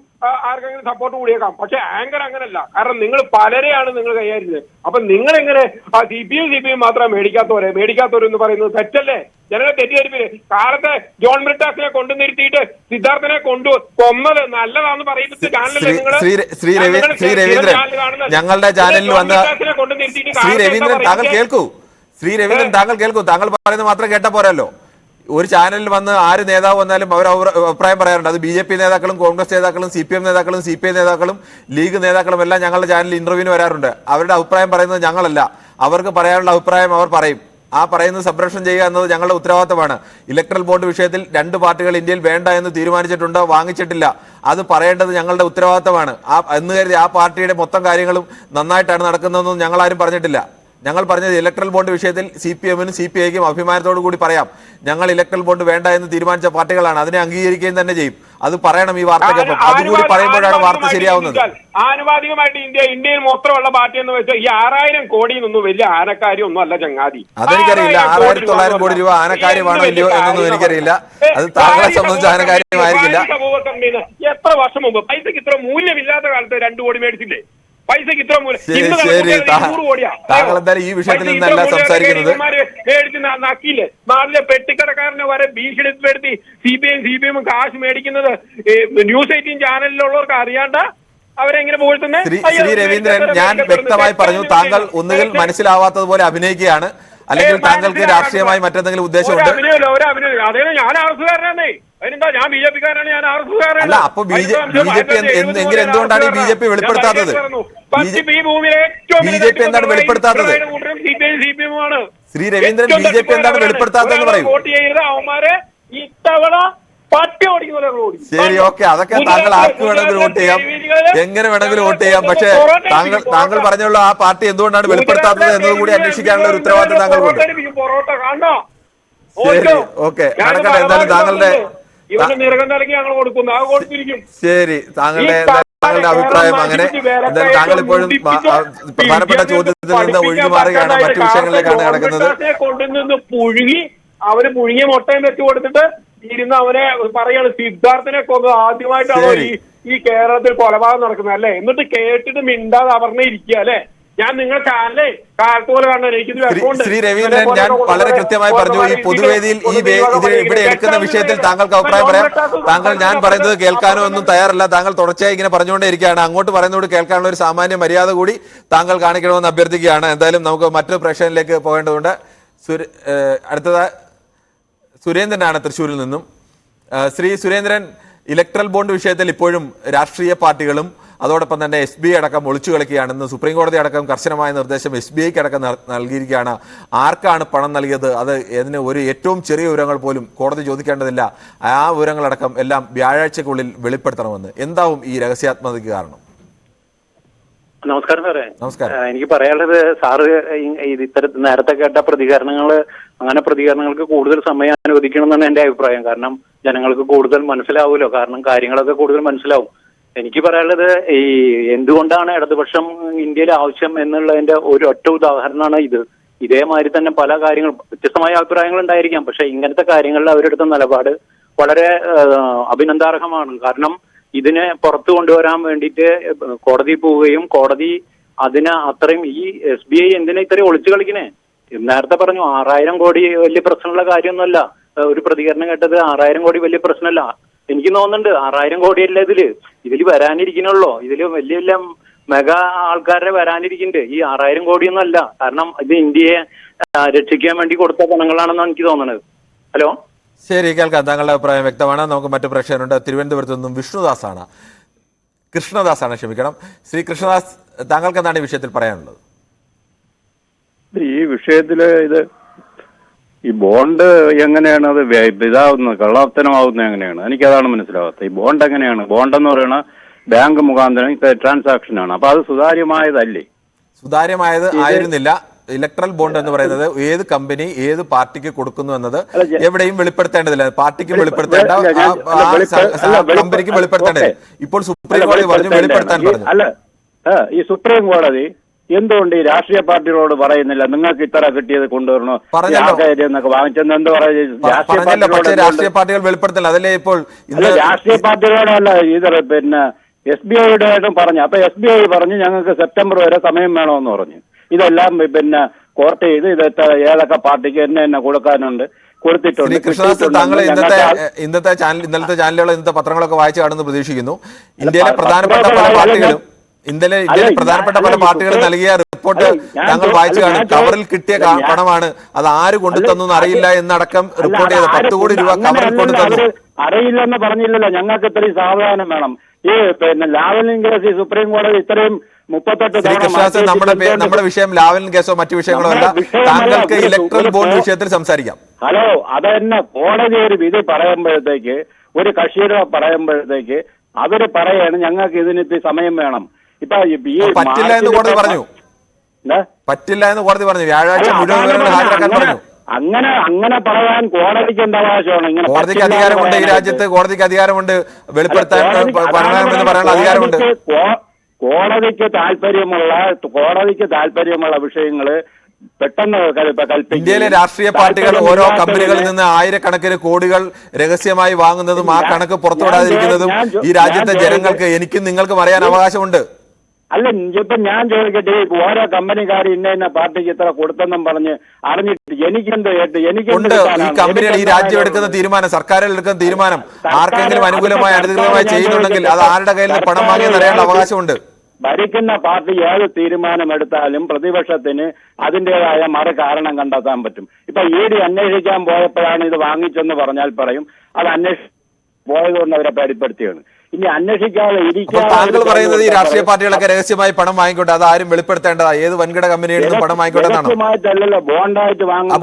ആർക്കെങ്കിലും സപ്പോർട്ട് കൂടിയേക്കാം. പക്ഷെ ആങ്കർ അങ്ങനല്ല. കാരണം നിങ്ങൾ പലരെയാണ് നിങ്ങൾ കൈകാര്യം ചെയ്തത്. അപ്പൊ നിങ്ങൾ എങ്ങനെ CPM മാത്രം മേടിക്കാത്തവരെന്ന് പറയുന്നത് തെറ്റല്ലേ? ജനങ്ങളെ തെറ്റിദ്ധരിപ്പില്ലേ? കാലത്തെ ജോൺ ബ്രിട്ടാസിനെ കൊണ്ടു നിർത്തിയിട്ട് സിദ്ധാർത്ഥനെ കൊന്നത് നല്ലതാന്ന് പറയുന്നത് ചാനലല്ലേ നിങ്ങള്? ശ്രീ രവീന്ദ്രൻ ഞങ്ങളുടെ ചാനലിൽ വന്ന് ശ്രീ രവീന്ദ്രൻ താങ്കൾ കേൾക്കൂ. താങ്കൾ പറയുന്നത് മാത്രം കേട്ടാ പോരല്ലോ. ഒരു ചാനലിൽ വന്ന് ആര് നേതാവ് വന്നാലും അവർ അഭിപ്രായം പറയാറുണ്ട്. അത് BJP നേതാക്കളും കോൺഗ്രസ് നേതാക്കളും CPM നേതാക്കളും CPI നേതാക്കളും ലീഗ് നേതാക്കളും എല്ലാം ഞങ്ങളുടെ ചാനലിൽ ഇന്റർവ്യൂവിന് വരാറുണ്ട്. അവരുടെ അഭിപ്രായം പറയുന്നത് ഞങ്ങളല്ല. അവർക്ക് പറയാനുള്ള അഭിപ്രായം അവർ പറയും. ആ പറയുന്നത് സംപ്രേഷണം ചെയ്യുക എന്നത് ഞങ്ങളുടെ ഉത്തരവാദിത്തമാണ്. ഇലക്ട്രൽ ബോണ്ട് വിഷയത്തിൽ 2 പാർട്ടികൾ ഇന്ത്യയിൽ വേണ്ട എന്ന് തീരുമാനിച്ചിട്ടുണ്ടോ? വാങ്ങിച്ചിട്ടില്ല. അത് പറയേണ്ടത് ഞങ്ങളുടെ ഉത്തരവാദിത്തമാണ്. എന്ന് കരുതി ആ പാർട്ടിയുടെ മൊത്തം കാര്യങ്ങളും നന്നായിട്ടാണ് നടക്കുന്നതെന്നും ഞങ്ങളാരും പറഞ്ഞിട്ടില്ല. ഞങ്ങൾ പറഞ്ഞത് ഇലക്ട്രൽ ബോണ്ട് വിഷയത്തിൽ CPM-നും CPI-ക്കും അഭിമാനത്തോടു കൂടി പറയാം. ഞങ്ങൾ ഇലക്ട്രൽ ബോണ്ട് വേണ്ട എന്ന് തീരുമാനിച്ച പാർട്ടികളാണ്. അതിനെ അംഗീകരിക്കുകയും തന്നെ ചെയ്യും. അത് പറയണം ഈ വാർത്തയ്ക്കൊപ്പം. അതുകൂടി പറയുമ്പോഴാണ് വാർത്ത ശരിയാവുന്നത്. ആനുപാതികമായിട്ട് ഇന്ത്യയിൽ മൊത്തമുള്ള പാർട്ടി എന്ന് വെച്ചാൽ ഈ 6000 കോടിയൊന്നും വലിയ ആനക്കാര്യമൊന്നും അല്ല ചങ്ങാതി. അതെനിക്കറിയില്ല. 6900 കോടി രൂപ ആനക്കാര്യമാണോ ഇല്ലയോ എന്നൊന്നും എനിക്കറിയില്ല. അത് താങ്കളെ സംബന്ധിച്ച് ആനക്കാര്യമായിരിക്കില്ല. എത്ര വർഷം മുമ്പ് പൈസക്ക് ഇത്ര മൂല്യമില്ലാത്ത കാലത്ത് 2 കോടി മേടിച്ചില്ലേ? പൈസക്ക് ഇത്ര താങ്കൾ എന്തായാലും ഈ വിഷയത്തിൽ നിന്നല്ല സംസാരിക്കുന്നത്. മേടിച്ച് നക്കിയില്ലേ? നാട്ടിലെ പെട്ടിക്കടക്കാരനെ വരെ ഭീഷണിപ്പെടുത്തി CPM കാശ് മേടിക്കുന്നത് ന്യൂസ് 18 ചാനലിലുള്ളവർക്ക് അറിയാണ്ട അവരെങ്ങനെ പോയിട്ടുണ്ടേ? ശ്രീ രവീന്ദ്രൻ ഞാൻ വ്യക്തമായി പറഞ്ഞു. താങ്കൾ ഒന്നുകിൽ മനസ്സിലാവാത്തതുപോലെ അഭിനയിക്കുകയാണ്, അല്ലെങ്കിൽ താങ്കൾക്ക് രാഷ്ട്രീയമായി മറ്റെന്തെങ്കിലും ഉദ്ദേശമുണ്ട്. അതേ ഞാൻ RS-കാരനാണേ. അതിനെന്താ? ഞാൻ BJP-കാരനാണ്. ഞാൻ RS-കാരനാണ്. അല്ല, അപ്പൊ BJP എങ്കിൽ എന്തുകൊണ്ടാണ് ഈ BJP വെളിപ്പെടുത്താത്തത്? BJP എന്താണ് വെളിപ്പെടുത്താത്തത്? CPM-ആണ്. ശ്രീ രവീന്ദ്രൻ BJP എന്താണ് വെളിപ്പെടുത്താത്തതെന്ന് പറയും. വോട്ട് ചെയ്യരുത്. അവന്മാരെ ഇത്തവണ പട്ടി ഓടിക്കുന്ന. ശരി, ഓക്കെ, അതൊക്കെ താങ്കൾ ആർക്ക് വേണമെങ്കിലും വോട്ട് ചെയ്യാം, എങ്ങനെ വേണമെങ്കിലും വോട്ട് ചെയ്യാം. പക്ഷേ താങ്കൾ പറഞ്ഞുള്ള ആ പാർട്ടി എന്തുകൊണ്ടാണ് വെളിപ്പെടുത്താത്തത് എന്നത് കൂടി അന്വേഷിക്കാനുള്ള ഒരു ഉത്തരവാദിത്തം താങ്കൾക്കുണ്ട്. പൊറോട്ട കാണോ? ശരി, ഓക്കെ, നടക്കട്ടെ. എന്തായാലും താങ്കളുടെ ശരി, താങ്കളുടെ അഭിപ്രായം അങ്ങനെ. എന്തായാലും താങ്കൾ ഇപ്പോഴും പ്രധാനപ്പെട്ട ചോദ്യത്തിൽ നിന്ന് ഒഴിഞ്ഞു മാറുകയാണ്, മറ്റു വിഷയങ്ങളിലേക്കാണ് കിടക്കുന്നത്. കൊണ്ടുനിന്ന് പുഴുങ്ങി അവര് പുഴുങ്ങിയ മുട്ടയും വെച്ച് കൊടുത്തിട്ട് ഇരുന്ന് അവനെ പറയാണ് സിദ്ധാർത്ഥനെ കൊന്നത് ആദ്യമായിട്ടാണോ ഈ കേരളത്തിൽ കൊലപാതകം നടക്കുന്നത് അല്ലേ? എന്നിട്ട് കേട്ടിട്ട് മിണ്ടാതെ അവർന്നെ ഇരിക്കുക അല്ലെ? ഞാൻ നിങ്ങൾ ചാനലേ കാലത്ത് പോലെ കാണാൻ എനിക്ക്. ശ്രീ രവീന്ദ്രൻ, ഞാൻ വളരെ കൃത്യമായി പറഞ്ഞു. ഈ പൊതുവേദിയിൽ ഇവിടെ എടുക്കുന്ന വിഷയത്തിൽ താങ്കൾക്ക് അഭിപ്രായം പറയാം. താങ്കൾ ഞാൻ പറയുന്നത് കേൾക്കാനോ ഒന്നും തയ്യാറല്ല. താങ്കൾ തുടർച്ചയായി ഇങ്ങനെ പറഞ്ഞുകൊണ്ടേ ഇരിക്കുകയാണ്. അങ്ങോട്ട് പറയുന്നതോട് കേൾക്കാനുള്ള ഒരു സാമാന്യ മര്യാദ കൂടി താങ്കൾ കാണിക്കണമെന്ന് അഭ്യർത്ഥിക്കുകയാണ്. എന്തായാലും നമുക്ക് മറ്റൊരു പ്രേക്ഷകനിലേക്ക് പോകേണ്ടതുണ്ട്. അടുത്തത് സുരേന്ദ്രനാണ് തൃശ്ശൂരിൽ നിന്നും. ശ്രീ സുരേന്ദ്രൻ, ഇലക്ട്രൽ ബോണ്ട് വിഷയത്തിൽ ഇപ്പോഴും രാഷ്ട്രീയ പാർട്ടികളും അതോടൊപ്പം തന്നെ SBI അടക്കം ഒളിച്ചു കളിക്കുകയാണെന്ന് സുപ്രീം കോടതി അടക്കം കർശനമായ നിർദ്ദേശം SBIക്ക് അടക്കം നൽകിയിരിക്കുകയാണ്. ആർക്കാണ് പണം നൽകിയത്, അത് ഇതിന് ഒരു ഏറ്റവും ചെറിയ വിവരങ്ങൾ പോലും കോടതി ചോദിക്കേണ്ടതില്ല. ആ വിവരങ്ങളടക്കം എല്ലാം വ്യാഴാഴ്ചക്കുള്ളിൽ വെളിപ്പെടുത്തണമെന്ന്. എന്താവും ഈ രഹസ്യാത്മകതയ്ക്ക് കാരണം? നമസ്കാരം സാറേ. നമസ്കാരം. എനിക്ക് പറയാനുള്ളത്, സാറ് ഇത്തരത്തിൽ നേരത്തെ കേട്ട പ്രതികരണങ്ങൾക്ക് കൂടുതൽ സമയം അനുവദിക്കണം എന്നാണ് എന്റെ അഭിപ്രായം. കാരണം ജനങ്ങൾക്ക് കൂടുതൽ മനസ്സിലാവുമല്ലോ. കാരണം കാര്യങ്ങളൊക്കെ കൂടുതൽ മനസ്സിലാവും. എനിക്ക് പറയാനുള്ളത്, ഈ എന്തുകൊണ്ടാണ് ഇടതുപക്ഷം ഇന്ത്യയിൽ ആവശ്യം എന്നുള്ളതിന്റെ ഒരു ഒറ്റ ഉദാഹരണമാണ് ഇത്. ഇതേമാതിരി തന്നെ പല കാര്യങ്ങളും വ്യത്യസ്തമായ അഭിപ്രായങ്ങൾ ഉണ്ടായിരിക്കാം. പക്ഷെ ഇങ്ങനത്തെ കാര്യങ്ങളിൽ അവരെടുത്ത നിലപാട് വളരെ അഭിനന്ദാർഹമാണ്. കാരണം ഇതിനെ പുറത്തു കൊണ്ടുവരാൻ വേണ്ടിയിട്ട് കോടതി പോവുകയും കോടതി അതിന് അത്രയും ഈ SBI എന്തിനാ ഇത്രയും ഒളിച്ചു കളിക്കണേ? നേരത്തെ പറഞ്ഞു 6000 കോടി വലിയ പ്രശ്നമുള്ള കാര്യമൊന്നുമല്ല. ഒരു പ്രതികരണം കേട്ടത് 6000 കോടി വലിയ പ്രശ്നമല്ല. എനിക്ക് തോന്നുന്നുണ്ട് 6000 കോടിയല്ല ഇതിൽ വരാനിരിക്കണുള്ളൂ. ഇതിൽ വലിയ വലിയ മെഗാ ആൾക്കാരെ വരാനിരിക്കുന്നുണ്ട്. ഈ 6000 കോടിയൊന്നും അല്ല. കാരണം ഇത് ഇന്ത്യയെ രക്ഷിക്കാൻ വേണ്ടി കൊടുത്ത പണങ്ങളാണെന്നാണ് എനിക്ക് തോന്നുന്നത്. ഹലോ, ശരി, കേൾക്കാം. താങ്കളുടെ അഭിപ്രായം വ്യക്തമാണ്. നമുക്ക് മറ്റു പ്രേക്ഷകരുണ്ട്. തിരുവനന്തപുരത്ത് നിന്നും കൃഷ്ണദാസാണ്, ക്ഷമിക്കണം. ശ്രീ കൃഷ്ണദാസ്, താങ്കൾക്ക് എന്താണ് ഈ വിഷയത്തിൽ പറയാനുള്ളത്? ഈ വിഷയത്തില് ഈ ബോണ്ട് എങ്ങനെയാണ് അത് ഇതാവുന്നത്, കള്ളത്തനമാവുന്നത് എങ്ങനെയാണ്? എനിക്കതാണ് മനസ്സിലാവാത്തത്. ഈ ബോണ്ട് എങ്ങനെയാണ്? ബോണ്ട് എന്ന് പറയുന്ന ബാങ്ക് മുഖാന്തരം ട്രാൻസാക്ഷൻ ആണ്. അപ്പൊ അത് സുതാര്യമായതല്ലേ? സുതാര്യമായത് ആയിരുന്നില്ല. ഇലക്ട്രൽ ബോണ്ട് എന്ന് പറയുന്നത് ഏത് കമ്പനി ഏത് പാർട്ടിക്ക് കൊടുക്കുന്നു എന്നത് എവിടെയും വെളിപ്പെടുത്തേണ്ടതില്ല. പാർട്ടിക്ക് വെളിപ്പെടുത്തേണ്ട, കമ്പനിക്ക് വെളിപ്പെടുത്തേണ്ടത്. ഇപ്പോൾ സുപ്രീം കോടതി പറഞ്ഞു വെളിപ്പെടുത്താൻ പറഞ്ഞു. അല്ല, ഈ സുപ്രീം കോടതി എന്തുകൊണ്ട് ഈ രാഷ്ട്രീയ പാർട്ടികളോട് പറയുന്നില്ല നിങ്ങൾക്ക് ഇത്ര കിട്ടിയത് കൊണ്ടുവരണോ എന്നൊക്കെ വാങ്ങിച്ചെന്ന് എന്ത് പറഞ്ഞല്ലോ? പക്ഷേ രാഷ്ട്രീയ പാർട്ടികൾ വെളിപ്പെടുത്തില്ല. അതല്ലേ ഇപ്പോൾ രാഷ്ട്രീയ പാർട്ടികളോടല്ല ഇത് SBI-യുടെ പറഞ്ഞു. അപ്പൊ SBI പറഞ്ഞു ഞങ്ങൾക്ക് സെപ്റ്റംബർ വരെ സമയം വേണമെന്ന് പറഞ്ഞു. ഇതെല്ലാം കോർട്ട് ചെയ്ത് ഏതൊക്കെ പാർട്ടിക്ക് എന്നെ കൊടുക്കാനുണ്ട് കൊടുത്തിട്ടുണ്ട്. കൃഷ്ണദാസ്, താങ്കൾ ഇന്നത്തെ ചാനലുകൾ, ഇന്നത്തെ പത്രങ്ങളൊക്കെ വായിച്ചു കാണുമെന്ന് പ്രതീക്ഷിക്കുന്നു. ഇന്ത്യയിലെ പ്രധാനപ്പെട്ട പല പാർട്ടികളും നൽകിയ റിപ്പോർട്ട് താങ്കൾ വായിച്ചു കാണും. കവറിൽ കിട്ടിയ പണമാണ്, അത് ആര് കൊണ്ടു തന്നു അറിയില്ല എന്നടക്കം റിപ്പോർട്ട് ചെയ്ത 10 കോടി രൂപ കവറിൽ കൊണ്ടു തന്നു. അറിയില്ലെന്ന് പറഞ്ഞില്ലല്ലോ. ഞങ്ങൾക്ക് ഇത്രയും സാവധാനം വേണം. ഈ ലാവലിൻ കേസ് സുപ്രീം കോടതി ഇത്രയും 38 നമ്മുടെ വിഷയം ലാവലിൻ കേസോ മറ്റു വിഷയങ്ങളോ അല്ല. താങ്കൾക്ക് ഇലക്ട്രൽ ബോണ്ട് വിഷയത്തിൽ സംസാരിക്കാം. ഹലോ, അതന്നെ കോടതി ഒരു വിധി പറയുമ്പോഴത്തേക്ക്, ഒരു കക്ഷിയുടെ പറയുമ്പോഴത്തേക്ക് അവര് പറയാണ് ഞങ്ങൾക്ക് ഇതിനിപ്പോ സമയം വേണം. ഇപ്പൊ പറ്റില്ല എന്ന് കോടതി പറഞ്ഞു. പറ്റില്ല എന്ന് കോടതി പറഞ്ഞു. വ്യാഴാഴ്ച മുഴുവൻ വിവരങ്ങൾ ഹാജരാക്കാൻ പറഞ്ഞു. അങ്ങനെ പറയാൻ കോടതിക്ക് എന്താ അവകാശമാണ്? ഇങ്ങനെ കോടതിക്ക് അധികാരമുണ്ട്. ഈ രാജ്യത്ത് കോടതിക്ക് അധികാരമുണ്ട്. വെളിപ്പെടുത്താൻ പറയാനുള്ള അധികാരമുണ്ട്. കോടതിക്ക് താല്പര്യമുള്ള വിഷയങ്ങള് പെട്ടെന്ന് ഇന്ത്യയിലെ രാഷ്ട്രീയ പാർട്ടികൾ ഓരോ കമ്പനികളിൽ നിന്ന് ആയിരക്കണക്കിന് കോടികൾ രഹസ്യമായി വാങ്ങുന്നതും ആ കണക്ക് പുറത്തുവിടാതിരിക്കുന്നതും ഈ രാജ്യത്തെ ജനങ്ങൾക്ക്, എനിക്കും നിങ്ങൾക്കും അറിയാൻ അവകാശമുണ്ട്. അല്ല, ഇപ്പൊ ഞാൻ ചോദിക്കട്ടെ, ഓരോ കമ്പനിക്കാർ ഇന്ന പാർട്ടിക്ക് ഇത്ര കൊടുത്തെന്നും പറഞ്ഞ് അറിഞ്ഞിട്ട് എനിക്കെന്ത് ഈ കമ്പനികൾ ഈ രാജ്യം എടുക്കുന്ന തീരുമാനം, സർക്കാരുകൾ എടുക്കുന്ന തീരുമാനം ആർക്കെങ്കിലും അനുകൂലമായി അനധികൃതമായി ചെയ്യുന്നുണ്ടെങ്കിൽ അത് ആരുടെ കയ്യിൽ നിന്ന് പണം വാങ്ങിയെന്ന് അറിയാനുള്ള അവകാശമുണ്ട്. ഭരിക്കുന്ന പാർട്ടി ഏത് തീരുമാനമെടുത്താലും പ്രതിപക്ഷത്തിന് അതിൻ്റെതായ മറു കാരണം കണ്ടെത്താൻ പറ്റും. ഇപ്പൊ ED അന്വേഷിക്കാൻ പോയപ്പോഴാണ് ഇത് വാങ്ങിച്ചെന്ന് പറഞ്ഞാൽ പറയും അത് പോയതുകൊണ്ട് അവരെ പേടിപ്പെടുത്തിയാണ്. ഇനി അന്വേഷിക്കാതെ താങ്കൾ പറയുന്നത് ഈ രാഷ്ട്രീയ പാർട്ടികളൊക്കെ രഹസ്യമായി പണം വാങ്ങിക്കോട്ടെ, അത് ആരും വെളിപ്പെടുത്തേണ്ടതാ, ഏത് വൻകിട കമ്പനിയിൽ നിന്ന് പണം വാങ്ങിക്കോട്ടെ എന്നാണ്.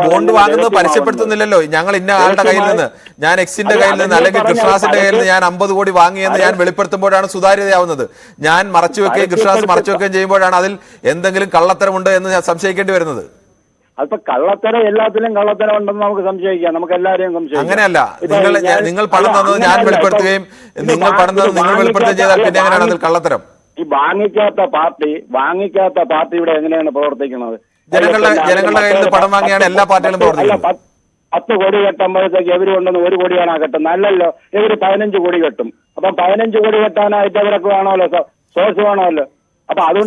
ബോണ്ട് വാങ്ങുന്നത് പരസ്യപ്പെടുത്തുന്നില്ലല്ലോ. ഞങ്ങൾ ഇന്ന ആളുടെ കയ്യിൽ നിന്ന്, ഞാൻ എക്സിന്റെ കയ്യിൽ നിന്ന് അല്ലെങ്കിൽ കൃഷ്ണദാസിന്റെ കയ്യിൽ നിന്ന് ഞാൻ 50 കോടി വാങ്ങിയെന്ന് ഞാൻ വെളിപ്പെടുത്തുമ്പോഴാണ് സുതാര്യതയാവുന്നത്. ഞാൻ മറച്ചുവെക്കുകയും കൃഷ്ണദാസ് മറച്ചുവെക്കുകയും ചെയ്യുമ്പോഴാണ് അതിൽ എന്തെങ്കിലും കള്ളത്തരമുണ്ട് എന്ന് ഞാൻ സംശയിക്കേണ്ടി വരുന്നത്. അപ്പൊ കള്ളത്തരം എല്ലാത്തിലും കള്ളത്തരം ഉണ്ടെന്ന് നമുക്ക് സംശയിക്കാം. നമുക്ക് എല്ലാവരെയും സംശയിക്കാം. അങ്ങനെയല്ല, നിങ്ങൾ പണം തന്നത് ഞാൻ വെളിപ്പെടുത്തുകയും നിങ്ങൾ പണം തന്നത് നിങ്ങൾ വെളിപ്പെടുത്തുകയും ചെയ്താൽ പിന്നെ എങ്ങനെയാണ് അതിൽ കള്ളത്തരം? ഈ വാങ്ങിക്കാത്ത പാർട്ടി ഇവിടെ എങ്ങനെയാണ് പ്രവർത്തിക്കുന്നത്? ജനങ്ങളുടെ കയ്യിൽ നിന്ന് പണം വാങ്ങിയാണ് എല്ലാ പാർട്ടികളും പ്രവർത്തിക്കുന്നത്. 10 കോടി കെട്ടുമ്പോഴത്തേക്ക് എവര് കൊണ്ടുവന്ന് 1 കോടിയാണ് കെട്ടുന്നത്. അല്ലല്ലോ, ഇവര് 15 കോടി കെട്ടും. അപ്പം 15 കോടി കെട്ടാനായിട്ട് അവരൊക്കെ വേണമല്ലോ, സോഴ്സ് വേണമല്ലോ.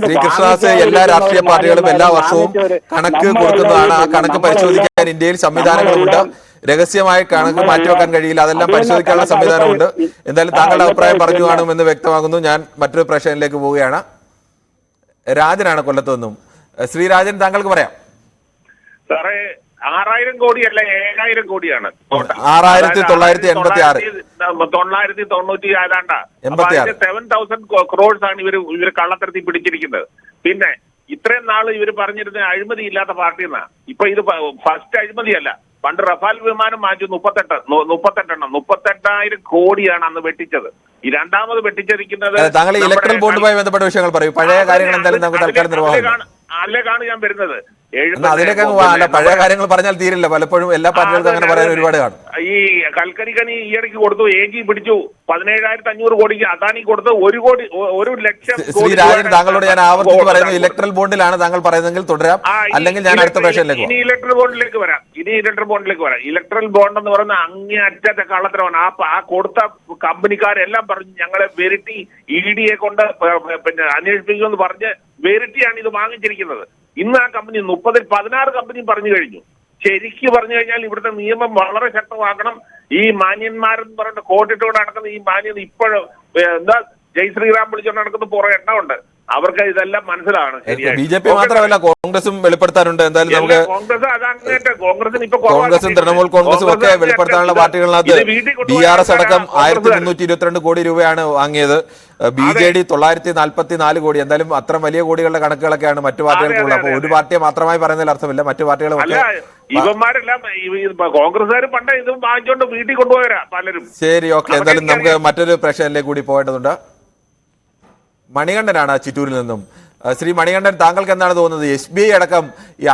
ശ്രീ കൃഷ്ണദാസ്, എല്ലാ രാഷ്ട്രീയ പാർട്ടികളും എല്ലാ വർഷവും കണക്ക് കൊടുക്കുന്നതാണ്. ആ കണക്ക് പരിശോധിക്കാൻ ഇന്ത്യയിൽ സംവിധാനങ്ങളുണ്ട്. രഹസ്യമായ കണക്ക് മാറ്റിവെക്കാൻ കഴിയില്ല. അതെല്ലാം പരിശോധിക്കാനുള്ള സംവിധാനമുണ്ട്. എന്തായാലും താങ്കളുടെ അഭിപ്രായം പറഞ്ഞു കാണുമെന്ന് വ്യക്തമാകുന്നു. ഞാൻ മറ്റൊരു പ്രശ്നത്തിലേക്ക് പോവുകയാണ്. രാജനാണ് കൊല്ലത്ത് നിന്നും. ശ്രീരാജൻ, താങ്കൾക്ക് പറയാം. സാറേ, 6000 കോടിയല്ല 7000 കോടിയാണ്. 6986 990 ഏതാണ്ടാ. 7000 crores ആണ് ഇവര് കള്ളത്തരത്തിൽ പിടിച്ചിരിക്കുന്നത്. പിന്നെ ഇത്രയും നാള് ഇവര് പറഞ്ഞിരുന്ന അഴിമതി ഇല്ലാത്ത പാർട്ടി എന്നാ. ഇപ്പൊ ഇത് ഫസ്റ്റ് അഴിമതിയല്ല. പണ്ട് റഫാൽ വിമാനം വാങ്ങിച്ചു 38,000 കോടിയാണ് അന്ന് വെട്ടിച്ചത്. ഈ രണ്ടാമത് വെട്ടിച്ചിരിക്കുന്നത്. താങ്കൾ ഇലക്ട്രൽ ബോണ്ടുമായി ബന്ധപ്പെട്ട വിഷയങ്ങൾ പറയും. പഴയ കാര്യങ്ങൾ എന്തായാലും നമുക്ക് തൽക്കാലം നിർവഹിക്കാം. അതിലേക്കാണ് ഞാൻ വരുന്നത്. അതിലേക്ക് പഴയ കാര്യങ്ങൾ പറഞ്ഞാൽ തീരില്ല. പലപ്പോഴും എല്ലാ പാർട്ടികൾക്കും അങ്ങനെ പറയാൻ ഒരുപാട് കാണും. ഈ കൽക്കരി ഖനി ഈയിടയ്ക്ക് കൊടുത്തു, AG പിടിച്ചു 17,500 കോടിക്ക്. അദാനി കൊടുത്ത് 1 ലക്ഷം. ശ്രീരാജൻ, താങ്കളോട് ഞാൻ ആവർത്തിച്ച് പറയുന്നു, ഇലക്ട്രൽ ബോണ്ടിലാണ് താങ്കൾ പറയുന്നതെങ്കിൽ തുടരാം, അല്ലെങ്കിൽ ഞാൻ അടുത്ത പ്രശ്നത്തിലേക്ക് ഇനി ഇലക്ട്രൽ ബോണ്ടിലേക്ക് വരാം. ഇലക്ട്രൽ ബോണ്ട് എന്ന് പറയുന്ന അങ്ങേയറ്റത്തെ കള്ളത്തരമാണ്. ആ കൊടുത്ത കമ്പനിക്കാരെല്ലാം പറഞ്ഞു ഞങ്ങളെ വെരിറ്റി ED-യെ കൊണ്ട് അന്വേഷിപ്പിക്കുമെന്ന് പറഞ്ഞ് വെരിറ്റിയാണ് ഇത് വാങ്ങിച്ചിരിക്കുന്നത്. ഇന്ന് ആ കമ്പനി 16 കമ്പനിയും പറഞ്ഞു കഴിഞ്ഞു. ശരിക്ക് പറഞ്ഞു കഴിഞ്ഞാൽ ഇവിടുത്തെ നിയമം വളരെ ശക്തമാക്കണം. ഈ മാന്യന്മാരെന്ന് പറയുന്ന കോട്ടിട്ടോടെ നടക്കുന്ന ഈ മാന്യൻ ഇപ്പോഴും എന്താ ജയ് ശ്രീറാം വിളിച്ചോണ്ട് നടക്കുന്ന പുറകെ എണ്ണമുണ്ട്. അവർക്ക് ഇതെല്ലാം മനസ്സിലാണ്. ബി.ജെ.പി. മാത്രമല്ല കോൺഗ്രസും വെളിപ്പെടുത്താനുണ്ട്. എന്തായാലും നമുക്ക് കോൺഗ്രസ് അതങ്ങേറ്റ കോൺഗ്രസിന് ഇപ്പൊ കോൺഗ്രസും തൃണമൂൽ കോൺഗ്രസും ഒക്കെ വെളിപ്പെടുത്താനുള്ള പാർട്ടികളിനകത്ത് BRS അടക്കം 1322 കോടി രൂപയാണ് വാങ്ങിയത്. BJD 944 കോടി. എന്തായാലും അത്ര വലിയ കോടികളുടെ കണക്കുകളൊക്കെയാണ് മറ്റു പാർട്ടികൾക്കുള്ളത്. അപ്പൊ ഒരു പാർട്ടിയെ മാത്രമായി പറയുന്നതിൽ അർത്ഥമില്ല. മറ്റു പാർട്ടികളും അല്ല, ഇവന്മാരെല്ലാം കോൺഗ്രസ്സുകാർ പണ്ട് ഇത് വാങ്ങിച്ചോണ്ട് വീട്ടിൽ കൊണ്ടുപോയരാ പലരും. ശരി, ഓക്കെ. എന്തായാലും നമുക്ക് മറ്റൊരു പ്രശ്നത്തിലേക്ക് കൂടി പോകേണ്ടതുണ്ട്. മണികണ്ഠനാണ് ചിറ്റൂരിൽ നിന്നും. ശ്രീ മണികണ്ഠൻ, താങ്കൾക്ക് എന്താണ് തോന്നുന്നത്? SBI അടക്കം ഈ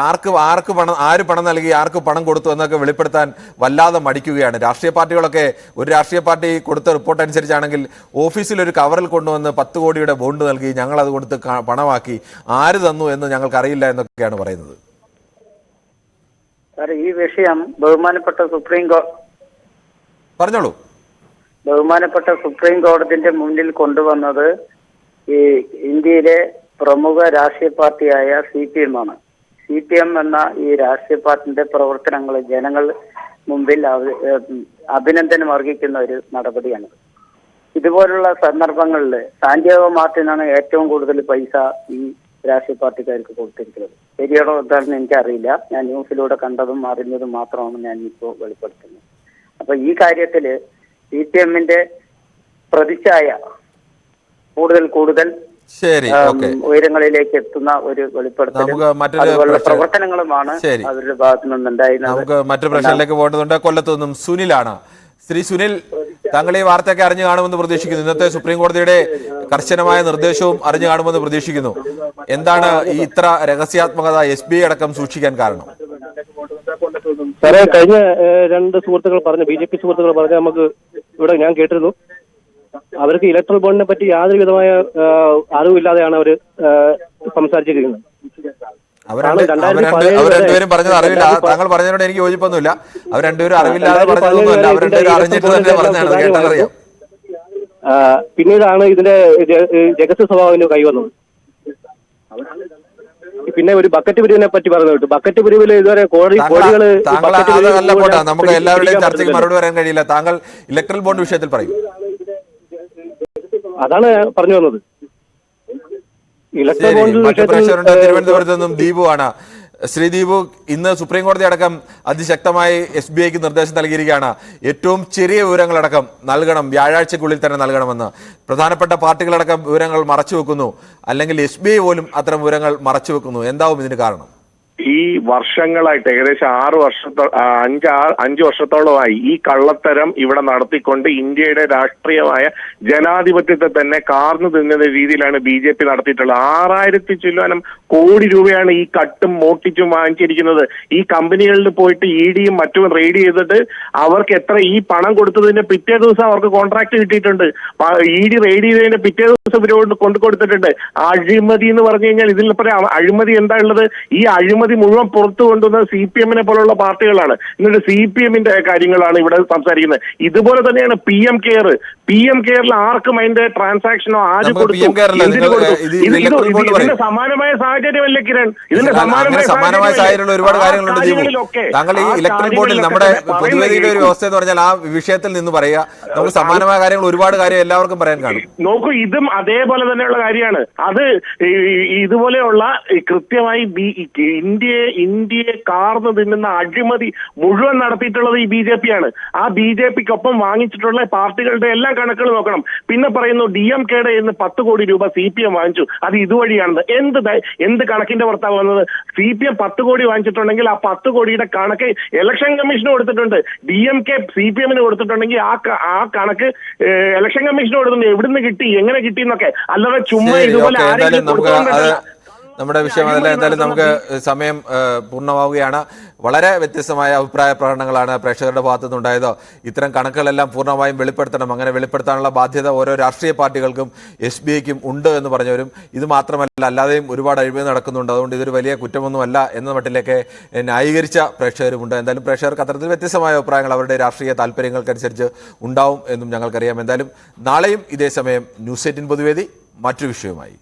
ആര് പണം നൽകി, ആർക്ക് പണം കൊടുത്തു എന്നൊക്കെ വെളിപ്പെടുത്താൻ വല്ലാതെ മടിക്കുകയാണ്. രാഷ്ട്രീയ പാർട്ടികളൊക്കെ, ഒരു രാഷ്ട്രീയ പാർട്ടി കൊടുത്ത റിപ്പോർട്ട് അനുസരിച്ചാണെങ്കിൽ ഓഫീസിൽ ഒരു കവറിൽ കൊണ്ടുവന്ന് 10 കോടിയുടെ ബോണ്ട് നൽകി, ഞങ്ങൾ അത് കൊടുത്ത് പണമാക്കി, ആര് തന്നു എന്ന് ഞങ്ങൾക്ക് അറിയില്ല എന്നൊക്കെയാണ് പറയുന്നത്. ഈ വിഷയം ബഹുമാനപ്പെട്ട പറഞ്ഞോളൂ. ബഹുമാനപ്പെട്ട സുപ്രീം കോടതിന്റെ മുന്നിൽ കൊണ്ടുവന്നത് ഈ ഇന്ത്യയിലെ പ്രമുഖ രാഷ്ട്രീയ പാർട്ടിയായ CPM ആണ്. CPM എന്ന ഈ രാഷ്ട്രീയ പാർട്ടിന്റെ പ്രവർത്തനങ്ങൾ ജനങ്ങൾ മുമ്പിൽ അഭിനന്ദനം അർഹിക്കുന്ന ഒരു നടപടിയാണ്. ഇതുപോലുള്ള സന്ദർഭങ്ങളിൽ സാന്റിയാഗോ മാർട്ടിനാണ് ഏറ്റവും കൂടുതൽ പൈസ ഈ രാഷ്ട്രീയ പാർട്ടിക്കാർക്ക് കൊടുത്തിരിക്കുന്നത്. ശരിയാണോ എന്താണെന്ന് എനിക്കറിയില്ല. ഞാൻ ന്യൂസിലൂടെ കണ്ടതും അറിഞ്ഞതും മാത്രമാണ് ഞാൻ ഇപ്പോൾ വെളിപ്പെടുത്തുന്നത്. അപ്പൊ ഈ കാര്യത്തില് CPMന്റെ പ്രതിച്ഛായ കൂടുതൽ ശരി, ഉയരങ്ങളിലേക്ക് എത്തുന്ന ഒരു വെളിപ്പെടുത്തലും പ്രവർത്തനങ്ങളുമാണ് അവരുടെ ഭാഗത്തു നിന്നുണ്ടായിരുന്നത്. നമുക്ക് മറ്റൊരു പ്രശ്നത്തിലേക്ക് പോകേണ്ടതുണ്ട്. കൊല്ലത്തു നിന്നും സുനിലാണ്. ശ്രീ സുനിൽ, താങ്കൾ ഈ വാർത്തയൊക്കെ അറിഞ്ഞു കാണുമെന്ന് പ്രതീക്ഷിക്കുന്നു. ഇന്നത്തെ സുപ്രീം കോടതിയുടെ കർശനമായ നിർദ്ദേശവും അറിഞ്ഞു കാണുമെന്ന് പ്രതീക്ഷിക്കുന്നു. എന്താണ് ഈ ഇത്ര രഹസ്യാത്മകത SBI അടക്കം സൂക്ഷിക്കാൻ കാരണം? സാറേ, കഴിഞ്ഞ 2 സുഹൃത്തുക്കൾ പറഞ്ഞു, BJP സുഹൃത്തുക്കൾ പറഞ്ഞു, നമുക്ക് ഇവിടെ ഞാൻ കേട്ടിരുന്നു, അവർക്ക് ഇലക്ട്രൽ ബോണ്ടിനെ പറ്റി യാതൊരു വിധമായ അറിവില്ലാതെയാണ് അവർ സംസാരിച്ചിരിക്കുന്നത്. അവർ രണ്ടുപേരും പറഞ്ഞത് അറിവില്ല. താങ്കൾ പറഞ്ഞതിനോട് എനിക്ക് യോജിപ്പൊന്നുമില്ല. അവർ രണ്ടുപേരും അറിവില്ലാതെ പറഞ്ഞതൊന്നുമല്ല. അവർ രണ്ടുപേരും അറിഞ്ഞിട്ട് തന്നെ പറഞ്ഞാണ്, കേട്ടറിയാം. പിന്നീടാണ് ഇതിന്റെ രഹസ്യ സ്വഭാവം കൈവന്നത്. പിന്നെ ഒരു ബക്കറ്റ് പിരിവിനെ പറ്റി പറഞ്ഞു കേട്ടു. ബക്കറ്റ് പിരിവിൽ ഇതുവരെ കോടികള് നമുക്ക് എല്ലാവരുടെയും ചർച്ചയ്ക്ക് മറുപടി പറയാൻ കഴിയില്ല. താങ്കൾ ഇലക്ട്രൽ ബോണ്ട് വിഷയത്തിൽ പറയും. അതാണ് പറഞ്ഞു വന്നത്. തിരുവനന്തപുരത്ത് നിന്നും ദീപു ആണ്. ശ്രീ ദീപു, ഇന്ന് സുപ്രീം കോടതി അടക്കം അതിശക്തമായി SBIക്ക് നിർദ്ദേശം നൽകിയിരിക്കുകയാണ്. ഏറ്റവും ചെറിയ വിവരങ്ങളടക്കം നൽകണം, വ്യാഴാഴ്ചക്കുള്ളിൽ തന്നെ നൽകണമെന്ന്. പ്രധാനപ്പെട്ട പാർട്ടികളടക്കം വിവരങ്ങൾ മറച്ചുവെക്കുന്നു, അല്ലെങ്കിൽ SBI പോലും അത്തരം വിവരങ്ങൾ മറച്ചുവെക്കുന്നു. എന്താവും ഇതിന് കാരണം? ഈ വർഷങ്ങളായിട്ട് ഏകദേശം 5 വർഷത്തോളമായി ഈ കള്ളത്തരം ഇവിടെ നടത്തിക്കൊണ്ട് ഇന്ത്യയുടെ രാഷ്ട്രീയമായ ജനാധിപത്യത്തെ തന്നെ കാർന്നു തിന്നുന്ന രീതിയിലാണ് BJP നടത്തിയിട്ടുള്ളത്. 6000 ചില്ലാനം കോടി രൂപയാണ് ഈ കട്ടും മോട്ടിച്ചും വാങ്ങിച്ചിരിക്കുന്നത്. ഈ കമ്പനികളിൽ പോയിട്ട് EDയും മറ്റും റെയ്ഡ് ചെയ്തിട്ട് അവർക്ക് എത്ര ഈ പണം കൊടുത്തതിന്റെ പിറ്റേ ദിവസം അവർക്ക് കോൺട്രാക്ട് കിട്ടിയിട്ടുണ്ട്. ED റെയ്ഡ് ചെയ്തതിന്റെ പിറ്റേ ദിവസം ഇവരോട് കൊണ്ടുകൊടുത്തിട്ടുണ്ട്. അഴിമതി എന്ന് പറഞ്ഞു കഴിഞ്ഞാൽ ഇതിൽ പറയാം അഴിമതി എന്താ ഉള്ളത്? ഈ അഴിമതി മുഴുവൻ പുറത്തു കൊണ്ടുവന്നത് CPMനെ പോലുള്ള പാർട്ടികളാണ്. എന്നിട്ട് CPMന്റെ കാര്യങ്ങളാണ് ഇവിടെ സംസാരിക്കുന്നത്. ഇതുപോലെ തന്നെയാണ് PM കെയറിൽ ആർക്കും അതിന്റെ ട്രാൻസാക്ഷനോ ആര് കൊടുത്തു, ഇതിന്റെ സമാനമായ സാഹചര്യമല്ലേ കിരൺ? ഇതിന്റെ സമാനമായ സാഹചര്യമുള്ള ഒരുപാട് കാര്യങ്ങളുണ്ട്. താങ്കൾ ഈ ഇലക്ട്രൽ ബോർഡിൽ നമ്മുടെ പൊതുവേദിയുടെ ഒരു വ്യവസ്ഥ എന്ന് പറഞ്ഞാൽ ആ വിഷയത്തിൽ നിന്ന് പറയുക. നമുക്ക് സമാനമായ കാര്യങ്ങൾ ഒരുപാട് കാര്യം എല്ലാവർക്കും പറയാൻ കാണും. നോക്കൂ, ഇതും അതേപോലെ തന്നെയുള്ള കാര്യമാണ്. അത് ഇതുപോലെയുള്ള കൃത്യമായി ഇന്ത്യയെ കാർന്നു തിന്നുന്ന അഴിമതി മുഴുവൻ നടത്തിയിട്ടുള്ളത് ഈ BJP ആണ്. ആ BJPക്കൊപ്പം വാങ്ങിച്ചിട്ടുള്ള പാർട്ടികളുടെ എല്ലാ കണക്കുകൾ നോക്കണം. പിന്നെ പറയുന്നു DMKയുടെ 10 കോടി രൂപ CPM വാങ്ങിച്ചു, അത് ഇതുവഴിയാണെന്ന്. എന്ത് കണക്കിന്റെ പുറത്താണ് വന്നത്? CPM 10 കോടി വാങ്ങിച്ചിട്ടുണ്ടെങ്കിൽ ആ 10 കോടിയുടെ കണക്ക് ഇലക്ഷൻ കമ്മീഷന് കൊടുത്തിട്ടുണ്ട്. DMK CPMന് കൊടുത്തിട്ടുണ്ടെങ്കിൽ ആ കണക്ക് ഇലക്ഷൻ കമ്മീഷന് കൊടുത്തിട്ടുണ്ട്. എവിടുന്ന് കിട്ടി, എങ്ങനെ കിട്ടി എന്നൊക്കെ. അല്ലാതെ ചുമ്മാ ഇതുപോലെ നമ്മുടെ വിഷയം അതല്ല. എന്തായാലും നമുക്ക് സമയം പൂർണ്ണമാവുകയാണ്. വളരെ വ്യത്യസ്തമായ അഭിപ്രായ പ്രകടനങ്ങളാണ് പ്രേക്ഷകരുടെ ഭാഗത്തു നിന്നുണ്ടായത്. ഇത്തരം കണക്കുകളെല്ലാം പൂർണ്ണമായും വെളിപ്പെടുത്തണം. അങ്ങനെ വെളിപ്പെടുത്താനുള്ള ബാധ്യത ഓരോ രാഷ്ട്രീയ പാർട്ടികൾക്കും SBIക്കും ഉണ്ട് എന്ന് പറഞ്ഞവരും, ഇത് മാത്രമല്ല അല്ലാതെയും ഒരുപാട് അഴിമതി നടക്കുന്നുണ്ട്, അതുകൊണ്ട് ഇതൊരു വലിയ കുറ്റമൊന്നുമല്ല എന്ന മട്ടിലേക്ക് ന്യായീകരിച്ച പ്രേക്ഷകരുമുണ്ട്. എന്തായാലും പ്രേക്ഷകർക്ക് അത്തരത്തിൽ വ്യത്യസ്തമായ അഭിപ്രായങ്ങൾ അവരുടെ രാഷ്ട്രീയ താല്പര്യങ്ങൾക്കനുസരിച്ച് ഉണ്ടാവും എന്നും ഞങ്ങൾക്കറിയാം. എന്തായാലും നാളെയും ഇതേ സമയം ന്യൂസ് 18 പൊതുവേദി മറ്റൊരു വിഷയവുമായി.